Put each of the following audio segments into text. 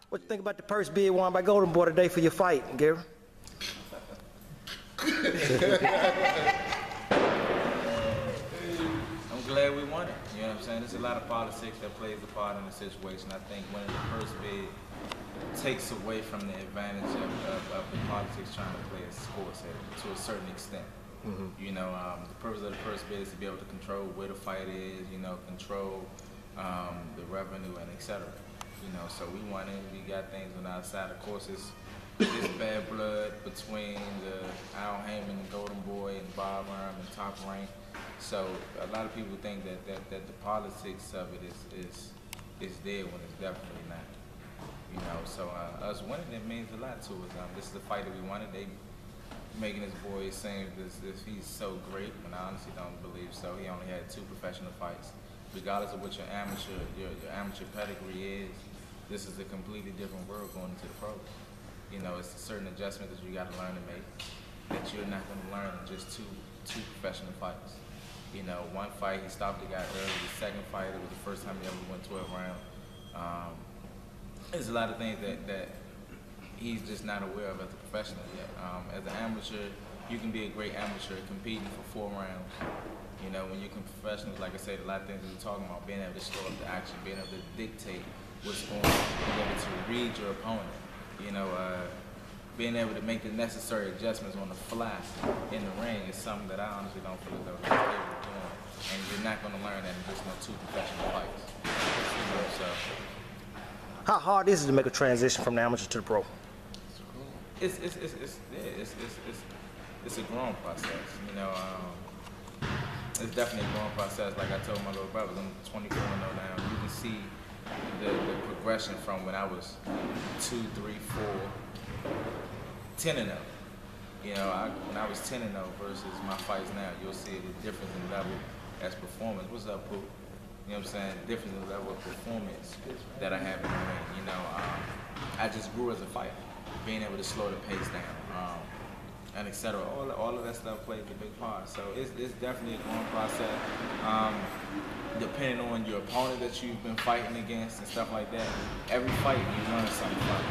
What you think about the purse bid won by Golden Boy today for your fight, Gary? I'm glad we won it. You know what I'm saying? There's a lot of politics that plays a part in the situation. I think winning the purse bid takes away from the advantage of the politics trying to play a sports to a certain extent. You know, the purpose of the purse bid is to be able to control where the fight is, you know, control the revenue and etc. You know, so we won it. We got things on our side. Of course, it's bad blood between the Al Heyman and Golden Boy and Bob Arum and Top Rank. So a lot of people think that the politics of it is there when it's definitely not. You know, so us winning it means a lot to us. This is the fight that we wanted. They making his boy saying this he's so great, when I honestly don't believe so. He only had 2 professional fights. Regardless of what your amateur pedigree is, this is a completely different world going into the pros. You know, it's a certain adjustment that you got to learn to make that you're not going to learn in just two professional fights. You know, one fight he stopped the guy early. The second fight, it was the first time he ever went 12 rounds. There's a lot of things that he's just not aware of as a professional yet. As an amateur, you can be a great amateur competing for 4 rounds. You know, when you're professionals, like I said, a lot of things that we're talking about, being able to slow up the action, being able to dictate what's going on, being able to read your opponent, you know, being able to make the necessary adjustments on the fly in the ring is something that I honestly don't feel as though he's able to do. And you're not going to learn that in just no 2 professional fights. You know, so. How hard is it to make a transition from the amateur to the pro? It's a growing process. You know, it's definitely a growing process. Like I told my little brothers, I'm 24 now. You can see the progression from when I was 2, 3, 4, 10 and 0. You know, when I was 10 and 0 versus my fights now, you'll see the difference in level as performance. What's up, Pooh? You know what I'm saying? The difference in level of performance that I have in the ring. You know, I just grew as a fighter, being able to slow the pace down, and etc. All of that stuff plays a big part. So it's definitely a growing process. Depending on your opponent that you've been fighting against and stuff like that, every fight you learn something from.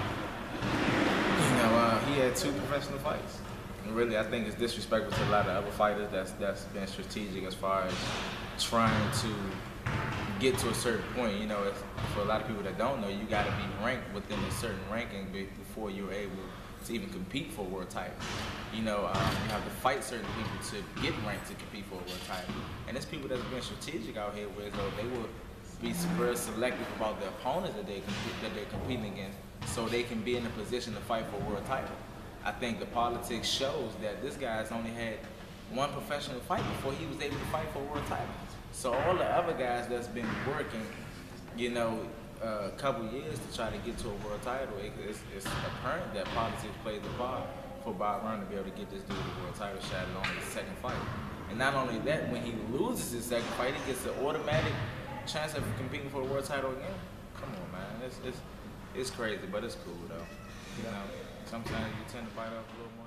You know, he had 2 professional fights. And really, I think it's disrespectful to a lot of other fighters that's been strategic as far as trying to get to a certain point. You know, for a lot of people that don't know, you got to be ranked within a certain ranking before you're able to even compete for a world title. You know, you have to fight certain people to get ranked to compete for a world title. And there's people that's been strategic out here where they will be very selective about the opponents that they're competing against, so they can be in a position to fight for a world title. I think the politics shows that this guy's only had 1 professional fight before he was able to fight for a world title. So all the other guys that's been working, you know, a couple years to try to get to a world title, it's apparent that politics plays a part for Bob Arum to be able to get this dude a world title shot at only his 2nd fight. And not only that, when he loses his 2nd fight, he gets an automatic chance of competing for the world title again. Come on, man, it's crazy, but it's cool though. You know, sometimes you tend to bite off a little more.